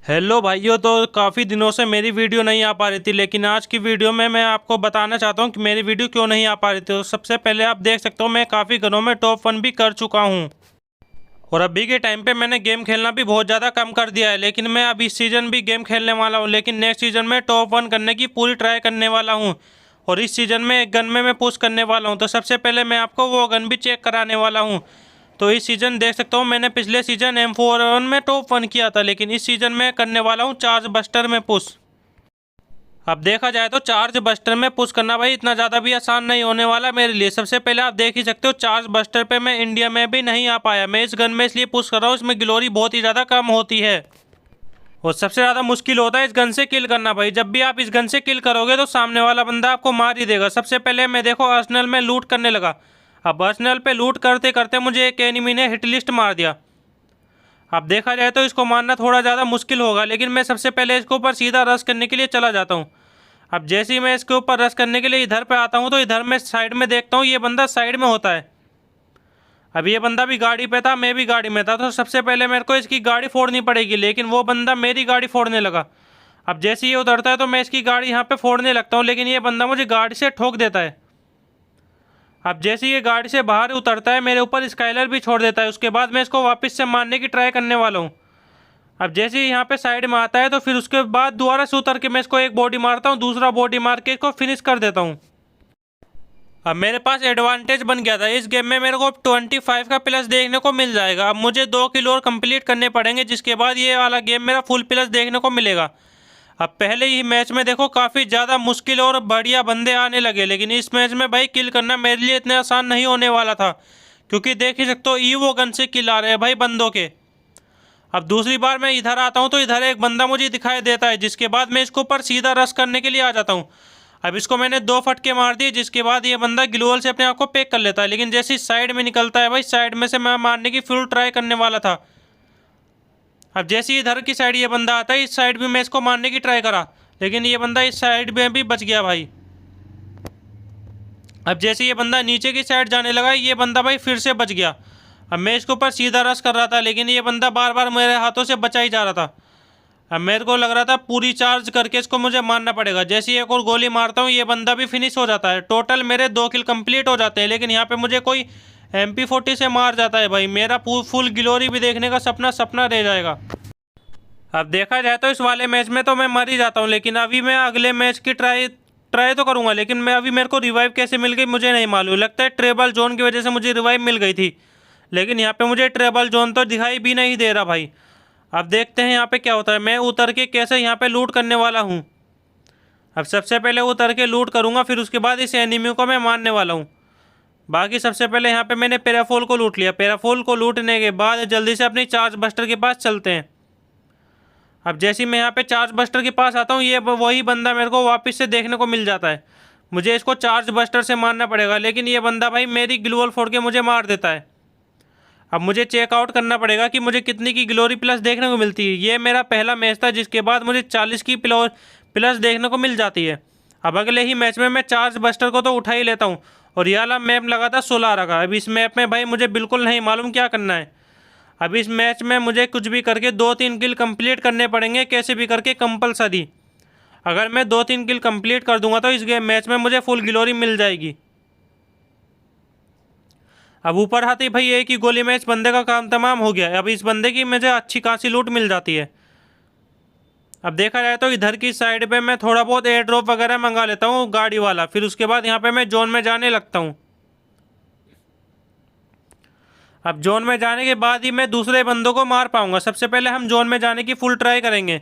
Hello भाइयों। तो काफ़ी दिनों से मेरी वीडियो नहीं आ पा रही थी, लेकिन आज की वीडियो में मैं आपको बताना चाहता हूँ कि मेरी वीडियो क्यों नहीं आ पा रही थी। तो सबसे पहले आप देख सकते हो मैं काफ़ी घरों में टॉप 1 भी कर चुका हूँ और अभी के टाइम पे मैंने गेम खेलना भी बहुत ज़्यादा कम कर दिया है। लेकिन मैं अब इस सीज़न भी गेम खेलने वाला हूँ, लेकिन नेक्स्ट सीज़न में टॉप 1 करने की पूरी ट्राई करने वाला हूँ। और इस सीज़न में एक गन में मैं पुश करने वाला हूँ। तो सबसे पहले मैं आपको वो गन भी चेक कराने वाला हूँ। तो इस सीज़न देख सकता हूँ मैंने पिछले सीज़न M4 में टॉप 1 किया था, लेकिन इस सीज़न में करने वाला हूँ चार्ज बस्टर में पुश। अब देखा जाए तो चार्ज बस्टर में पुश करना भाई इतना ज़्यादा भी आसान नहीं होने वाला मेरे लिए। सबसे पहले आप देख ही सकते हो चार्ज बस्टर पे मैं इंडिया में भी नहीं आ पाया। मैं इस गन में इसलिए पुश कर रहा हूँ, इसमें ग्लोरी बहुत ही ज़्यादा कम होती है और सबसे ज़्यादा मुश्किल होता है इस गन से किल करना भाई। जब भी आप इस गन से किल करोगे तो सामने वाला बंदा आपको मार ही देगा। सबसे पहले मैं देखो अर्सनल में लूट करने लगा। अब अर्सनल पे लूट करते करते मुझे एक एनिमी ने हिट लिस्ट मार दिया। अब देखा जाए तो इसको मारना थोड़ा ज़्यादा मुश्किल होगा, लेकिन मैं सबसे पहले इसके ऊपर सीधा रश करने के लिए चला जाता हूँ। अब जैसे ही मैं इसके ऊपर रश करने के लिए इधर पे आता हूँ तो इधर मैं साइड में देखता हूँ ये बंदा साइड में होता है। अब ये बंदा भी गाड़ी पे था, मैं भी गाड़ी में था, तो सबसे पहले मेरे को इसकी गाड़ी फोड़नी पड़ेगी, लेकिन वो बंदा मेरी गाड़ी फोड़ने लगा। अब जैसे ये उतरता है तो मैं इसकी गाड़ी यहाँ पे फोड़ने लगता हूँ, लेकिन ये बंदा मुझे गाड़ी से ठोक देता है। अब जैसे ये गाड़ी से बाहर उतरता है मेरे ऊपर स्काइलर भी छोड़ देता है। उसके बाद मैं इसको वापस से मारने की ट्राई करने वाला हूँ। अब जैसे ही यहाँ पे साइड में आता है तो फिर उसके बाद दोबारा से उतर के मैं इसको एक बॉडी मारता हूँ, दूसरा बॉडी मार के इसको फिनिश कर देता हूँ। अब मेरे पास एडवांटेज बन गया था। इस गेम में मेरे को 25 का प्लस देखने को मिल जाएगा। अब मुझे 2 किल और कंप्लीट करने पड़ेंगे, जिसके बाद ये वाला गेम मेरा फुल प्लस देखने को मिलेगा। अब पहले ही मैच में देखो काफ़ी ज़्यादा मुश्किल और बढ़िया बंदे आने लगे, लेकिन इस मैच में भाई किल करना मेरे लिए इतना आसान नहीं होने वाला था, क्योंकि देख ही सकते हो ईवो गन से किल आ रहे हैं भाई बंदों के। अब दूसरी बार मैं इधर आता हूँ तो इधर एक बंदा मुझे दिखाई देता है, जिसके बाद मैं इसके ऊपर सीधा रश करने के लिए आ जाता हूँ। अब इसको मैंने 2 फटके मार दिए, जिसके बाद ये बंदा ग्लूवल से अपने आप को पैक कर लेता है। लेकिन जैसे ही साइड में निकलता है भाई, साइड में से मैं मारने की फुल ट्राई करने वाला था। अब जैसे ही इधर की साइड ये बंदा आता है, इस साइड भी मैं इसको मारने की ट्राई करा, लेकिन ये बंदा इस साइड में भी बच गया भाई। अब जैसे ये बंदा नीचे की साइड जाने लगा, ये बंदा भाई फिर से बच गया। अब मैं इसके ऊपर सीधा रश कर रहा था, लेकिन ये बंदा बार बार मेरे हाथों से बचा ही जा रहा था। अब मेरे को लग रहा था पूरी चार्ज करके इसको मुझे मारना पड़ेगा। जैसे ही एक और गोली मारता हूँ ये बंदा भी फिनिश हो जाता है। टोटल मेरे 2 किल कंप्लीट हो जाते हैं, लेकिन यहाँ पे मुझे कोई MP40 से मार जाता है भाई। मेरा फुल ग्लोरी भी देखने का सपना सपना रह जाएगा। अब देखा जाए तो इस वाले मैच में तो मैं मर ही जाता हूँ, लेकिन अभी मैं अगले मैच की ट्राई ट्राई तो करूँगा। लेकिन मैं अभी मेरे को रिवाइव कैसे मिल गई मुझे नहीं मालूम। लगता है ट्रेबल जोन की वजह से मुझे रिवाइव मिल गई थी, लेकिन यहाँ पे मुझे ट्रेबल जोन तो दिखाई भी नहीं दे रहा भाई। अब देखते हैं यहाँ पे क्या होता है। मैं उतर के कैसे यहाँ पे लूट करने वाला हूँ। अब सबसे पहले उतर के लूट करूँगा, फिर उसके बाद इस एनिमी को मैं मारने वाला हूँ। बाकी सबसे पहले यहाँ पे मैंने पैराफोल को लूट लिया। पैराफोल को लूटने के बाद जल्दी से अपनी चार्ज बस्टर के पास चलते हैं। अब जैसे ही मैं यहाँ पे चार्ज बस्टर के पास आता हूँ, ये वही बंदा मेरे को वापस से देखने को मिल जाता है। मुझे इसको चार्ज बस्टर से मारना पड़ेगा, लेकिन ये बंदा भाई मेरी ग्लूवल फोड़ के मुझे मार देता है। अब मुझे चेकआउट करना पड़ेगा कि मुझे कितनी की ग्लोरी प्लस देखने को मिलती है। ये मेरा पहला मैच था, जिसके बाद मुझे 40 की प्लस देखने को मिल जाती है। अब अगले ही मैच में मैं चार्ज बस्टर को तो उठा ही लेता हूँ। और ये वाला मैप लगा था 16 का। अब इस मैप में भाई मुझे बिल्कुल नहीं मालूम क्या करना है। अब इस मैच में मुझे कुछ भी करके 2-3 किल कंप्लीट करने पड़ेंगे, कैसे भी करके कंपलसरी। अगर मैं 2-3 किल कंप्लीट कर दूंगा तो इस गेम मैच में मुझे फुल ग्लोरी मिल जाएगी। अब ऊपर आते ही भाई एक ही गोली में इस बंदे का काम तमाम हो गया है। अब इस बंदे की मुझे अच्छी खासी लूट मिल जाती है। अब देखा जाए तो इधर की साइड पे मैं थोड़ा बहुत एयर ड्रॉप वगैरह मंगा लेता हूँ गाड़ी वाला, फिर उसके बाद यहाँ पे मैं जोन में जाने लगता हूँ। अब जोन में जाने के बाद ही मैं दूसरे बंदों को मार पाऊंगा। सबसे पहले हम जोन में जाने की फुल ट्राई करेंगे,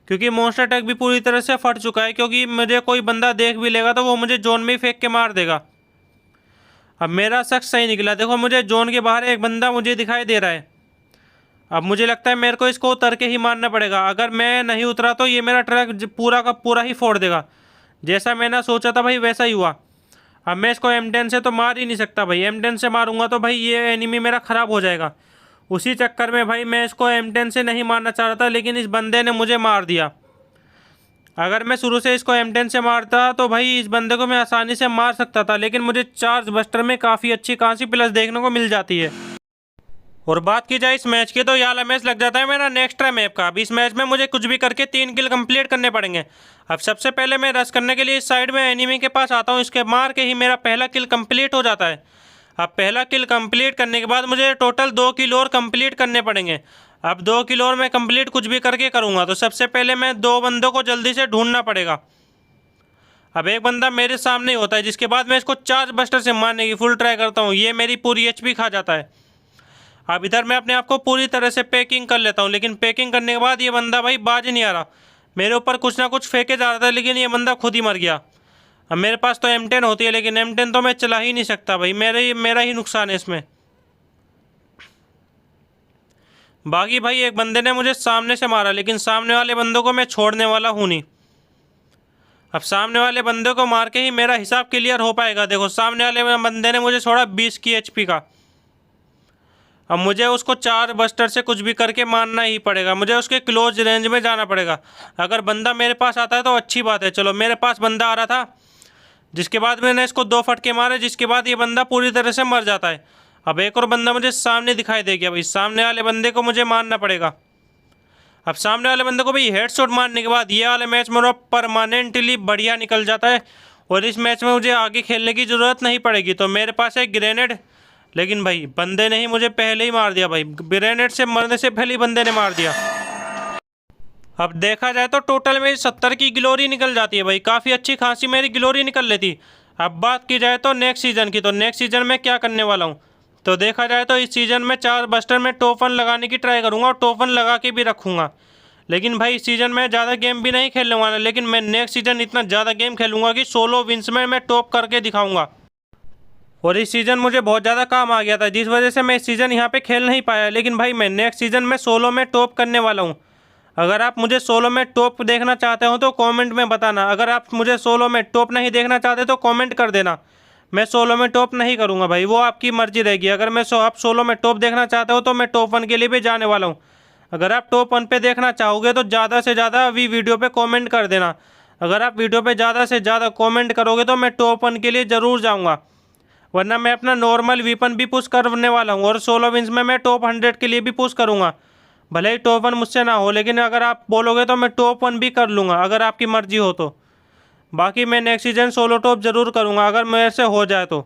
क्योंकि मॉन्स्टर टैग भी पूरी तरह से फट चुका है। क्योंकि मुझे कोई बंदा देख भी लेगा तो वो मुझे जोन में ही फेंक के मार देगा। अब मेरा शख्स सही निकला। देखो मुझे जोन के बाहर एक बंदा मुझे दिखाई दे रहा है। अब मुझे लगता है मेरे को इसको उतर के ही मारना पड़ेगा। अगर मैं नहीं उतरा तो ये मेरा ट्रक पूरा का पूरा ही फोड़ देगा। जैसा मैंने सोचा था भाई वैसा ही हुआ। अब मैं इसको M10 से तो मार ही नहीं सकता भाई। M10 से मारूंगा तो भाई ये एनिमी मेरा ख़राब हो जाएगा। उसी चक्कर में भाई मैं इसको M10 से नहीं मारना चाह रहा था, लेकिन इस बंदे ने मुझे मार दिया। अगर मैं शुरू से इसको M10 से मारता तो भाई इस बंदे को मैं आसानी से मार सकता था, लेकिन मुझे चार्ज बस्टर में काफ़ी अच्छी खासी प्लस देखने को मिल जाती है। और बात की जाए इस मैच की तो ये वाला मैच लग जाता है मेरा नेक्स्ट ट्राई मैप का। अब इस मैच में मुझे कुछ भी करके 3 किल कंप्लीट करने पड़ेंगे। अब सबसे पहले मैं रश करने के लिए इस साइड में एनिमी के पास आता हूँ, इसके मार के ही मेरा पहला किल कंप्लीट हो जाता है। अब पहला किल कंप्लीट करने के बाद मुझे टोटल 2 किल और कंप्लीट करने पड़ेंगे। अब 2 किल और मैं कंप्लीट कुछ भी करके करूँगा। तो सबसे पहले मैं 2 बंदों को जल्दी से ढूंढना पड़ेगा। अब एक बंदा मेरे सामने ही होता है, जिसके बाद मैं इसको चार्ज बस्टर से मारने की फुल ट्राई करता हूँ। ये मेरी पूरी एचपी खा जाता है। अब इधर मैं अपने आप को पूरी तरह से पैकिंग कर लेता हूँ, लेकिन पैकिंग करने के बाद ये बंदा भाई बाज नहीं आ रहा। मेरे ऊपर कुछ ना कुछ फेंके जा रहा था, लेकिन ये बंदा खुद ही मर गया। अब मेरे पास तो M10 होती है, लेकिन M10 तो मैं चला ही नहीं सकता भाई, मेरा ही नुकसान है इसमें। बाकी भाई एक बंदे ने मुझे सामने से मारा, लेकिन सामने वाले बंदों को मैं छोड़ने वाला हूँ नहीं। अब सामने वाले बंदे को मार के ही मेरा हिसाब क्लियर हो पाएगा। देखो सामने वाले बंदे ने मुझे छोड़ा 20 की एचपी का। अब मुझे उसको 4 बस्टर से कुछ भी करके मारना ही पड़ेगा। मुझे उसके क्लोज रेंज में जाना पड़ेगा। अगर बंदा मेरे पास आता है तो अच्छी बात है। चलो मेरे पास बंदा आ रहा था, जिसके बाद मैंने इसको 2 फटके मारे, जिसके बाद ये बंदा पूरी तरह से मर जाता है। अब एक और बंदा मुझे सामने दिखाई दे गया भाई, सामने वाले बंदे को मुझे मारना पड़ेगा। अब सामने वाले बंदे को भाई हेडशॉट मारने के बाद ये वाला मैच मेरा परमानेंटली बढ़िया निकल जाता है। और इस मैच में मुझे आगे खेलने की ज़रूरत नहीं पड़ेगी। तो मेरे पास है ग्रेनेड, लेकिन भाई बंदे ने ही मुझे पहले ही मार दिया भाई। ग्रेनेड से मरने से पहले ही बंदे ने मार दिया। अब देखा जाए तो टोटल मेरी 70 की ग्लोरी निकल जाती है भाई, काफ़ी अच्छी खासी मेरी ग्लोरी निकल लेती। अब बात की जाए तो नेक्स्ट सीज़न की, तो नेक्स्ट सीज़न में क्या करने वाला हूँ, तो देखा जाए तो इस सीज़न में 4 बस्टर में टॉप 1 लगाने की ट्राई करूँगा और टॉप 1 लगा के भी रखूँगा। लेकिन भाई इस सीज़न में ज़्यादा गेम भी नहीं खेलने वाला, लेकिन मैं नेक्स्ट सीज़न इतना ज़्यादा गेम खेलूँगा कि 16 विन्स में मैं टॉप करके दिखाऊँगा। और इस सीज़न मुझे बहुत ज़्यादा काम आ गया था, जिस वजह से मैं इस सीज़न यहाँ पे खेल नहीं पाया। लेकिन भाई मैं नेक्स्ट सीज़न में 16 में टॉप करने वाला हूँ। अगर आप मुझे 16 में टॉप देखना चाहते हो तो कमेंट में बताना। अगर आप मुझे 16 में टॉप नहीं देखना चाहते तो कमेंट कर देना। मैं 16 में टॉप नहीं करूँगा भाई, वो आपकी मर्जी रहेगी। अगर आप 16 में टॉप देखना चाहते हो तो मैं टॉप 1 के लिए भी जाने वाला हूँ। अगर आप टॉप 1 पे देखना चाहोगे तो ज़्यादा से ज़्यादा अभी वीडियो पे कमेंट कर देना। अगर आप वीडियो पे ज़्यादा से ज़्यादा कमेंट करोगे तो मैं टॉप 1 के लिए ज़रूर जाऊँगा, वरना मैं अपना नॉर्मल वीपन भी पुश करने वाला हूँ। और 16 विन्स में मैं टॉप 100 के लिए भी पुश करूँगा। भले ही टॉप 1 मुझसे ना हो, लेकिन अगर आप बोलोगे तो मैं टॉप 1 भी कर लूँगा, अगर आपकी मर्जी हो तो। बाकी मैं नेक्स्ट सीज़न सोलो टॉप ज़रूर करूँगा अगर मेरे से हो जाए तो।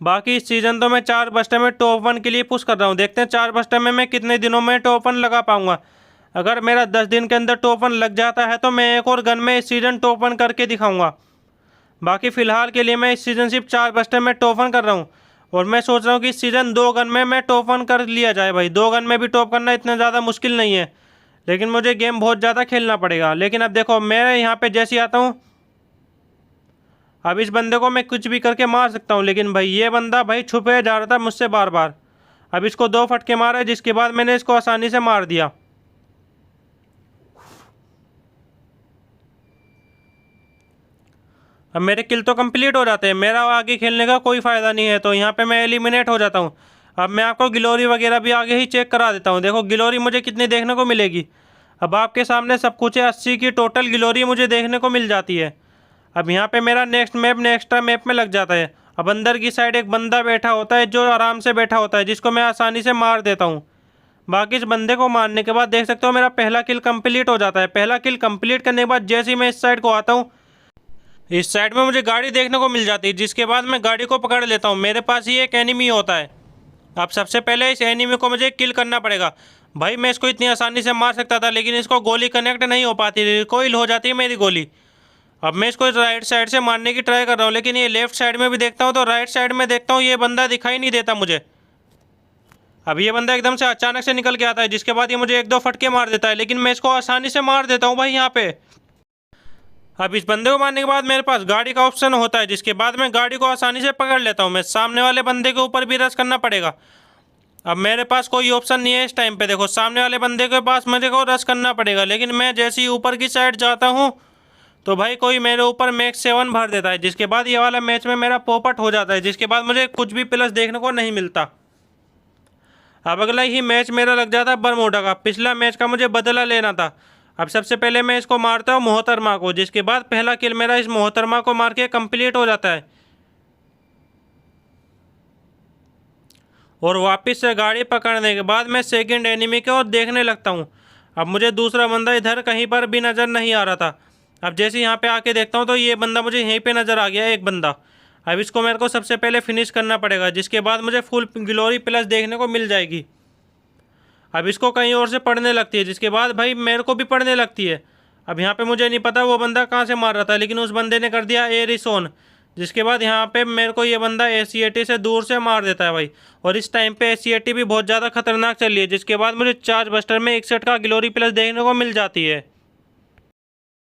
बाकी इस सीज़न तो मैं 4 बस्टर में टॉप 1 के लिए पुश कर रहा हूँ। देखते हैं 4 बस्टर में मैं कितने दिनों में टॉप 1 लगा पाऊँगा। अगर मेरा 10 दिन के अंदर टॉप 1 लग जाता है तो मैं एक और गन में इस सीज़न टॉप 1 करके दिखाऊँगा। बाकी फ़िलहाल के लिए मैं इस सीज़न सिर्फ 4 बस्टर में टॉप 1 कर रहा हूँ। और मैं सोच रहा हूँ कि इस सीज़न 2 गन में मैं टॉप 1 कर लिया जाए भाई। 2 गन में भी टॉप करना इतना ज़्यादा मुश्किल नहीं है, लेकिन मुझे गेम बहुत ज़्यादा खेलना पड़ेगा। लेकिन अब देखो मैं यहाँ पे जैसे ही आता हूँ, अब इस बंदे को मैं कुछ भी करके मार सकता हूँ। लेकिन भाई ये बंदा भाई छुपे जा रहा था मुझसे बार बार। अब इसको 2 फटके मारे, जिसके बाद मैंने इसको आसानी से मार दिया। अब मेरे किल तो कंप्लीट हो जाते हैं, मेरा आगे खेलने का कोई फ़ायदा नहीं है। तो यहाँ पे मैं एलिमिनेट हो जाता हूँ। अब मैं आपको ग्लोरी वगैरह भी आगे ही चेक करा देता हूँ। देखो ग्लोरी मुझे कितनी देखने को मिलेगी। अब आपके सामने सब कुछ है, 80 की टोटल ग्लोरी मुझे देखने को मिल जाती है। अब यहाँ पे मेरा नेक्स्ट मैप एक्स्ट्रा मैप में लग जाता है। अब अंदर की साइड एक बंदा बैठा होता है, जो आराम से बैठा होता है, जिसको मैं आसानी से मार देता हूँ। बाकी इस बंदे को मारने के बाद देख सकते हो मेरा पहला किल कंप्लीट हो जाता है। पहला किल कंप्लीट करने के बाद जैसे ही मैं इस साइड को आता हूँ, इस साइड में मुझे गाड़ी देखने को मिल जाती है, जिसके बाद मैं गाड़ी को पकड़ लेता हूँ। मेरे पास ही एक एनिमी होता है। अब सबसे पहले इस एनिमी को मुझे किल करना पड़ेगा। भाई मैं इसको इतनी आसानी से मार सकता था, लेकिन इसको गोली कनेक्ट नहीं हो पाती, रिकॉइल हो जाती है मेरी गोली। अब मैं इसको राइट साइड से मारने की ट्राई कर रहा हूँ, लेकिन ये लेफ्ट साइड में भी देखता हूँ तो राइट साइड में देखता हूँ ये बंदा दिखाई नहीं देता मुझे। अब ये बंदा एकदम से अचानक से निकल के आता है, जिसके बाद ये मुझे 1-2 फटके मार देता है, लेकिन मैं इसको आसानी से मार देता हूँ भाई यहाँ पे। अब इस बंदे को मारने के बाद मेरे पास गाड़ी का ऑप्शन होता है, जिसके बाद मैं गाड़ी को आसानी से पकड़ लेता हूँ। मैं सामने वाले बंदे के ऊपर भी रश करना पड़ेगा। अब मेरे पास कोई ऑप्शन नहीं है इस टाइम पे। देखो सामने वाले बंदे के पास मुझे को रश करना पड़ेगा, लेकिन मैं जैसे ही ऊपर की साइड जाता हूँ तो भाई कोई मेरे ऊपर मैक्स 7 भर देता है, जिसके बाद ये वाला मैच में मेरा पोपट हो जाता है, जिसके बाद मुझे कुछ भी प्लस देखने को नहीं मिलता। अब अगला ही मैच मेरा लग जाता है बरमोडा का। पिछला मैच का मुझे बदला लेना था। अब सबसे पहले मैं इसको मारता हूँ मोहतरमा को, जिसके बाद पहला किल मेरा इस मोहतरमा को मार के कंप्लीट हो जाता है। और वापस से गाड़ी पकड़ने के बाद मैं सेकंड एनिमी की ओर देखने लगता हूँ। अब मुझे दूसरा बंदा इधर कहीं पर भी नज़र नहीं आ रहा था। अब जैसे यहाँ पे आके देखता हूँ तो ये बंदा मुझे यहीं पे नज़र आ गया, एक बंदा। अब इसको मेरे को सबसे पहले फिनिश करना पड़ेगा, जिसके बाद मुझे फुल ग्लोरी प्लस देखने को मिल जाएगी। अब इसको कहीं और से पड़ने लगती है, जिसके बाद भाई मेरे को भी पड़ने लगती है। अब यहाँ पे मुझे नहीं पता वो बंदा कहाँ से मार रहा था, लेकिन उस बंदे ने कर दिया एरिसोन, जिसके बाद यहाँ पे मेरे को ये बंदा एसीएटी से दूर से मार देता है भाई। और इस टाइम पे एसीएटी भी बहुत ज़्यादा खतरनाक चल रही है, जिसके बाद मुझे चार्ज बस्टर में 61 का ग्लोरी प्लस देखने को मिल जाती है।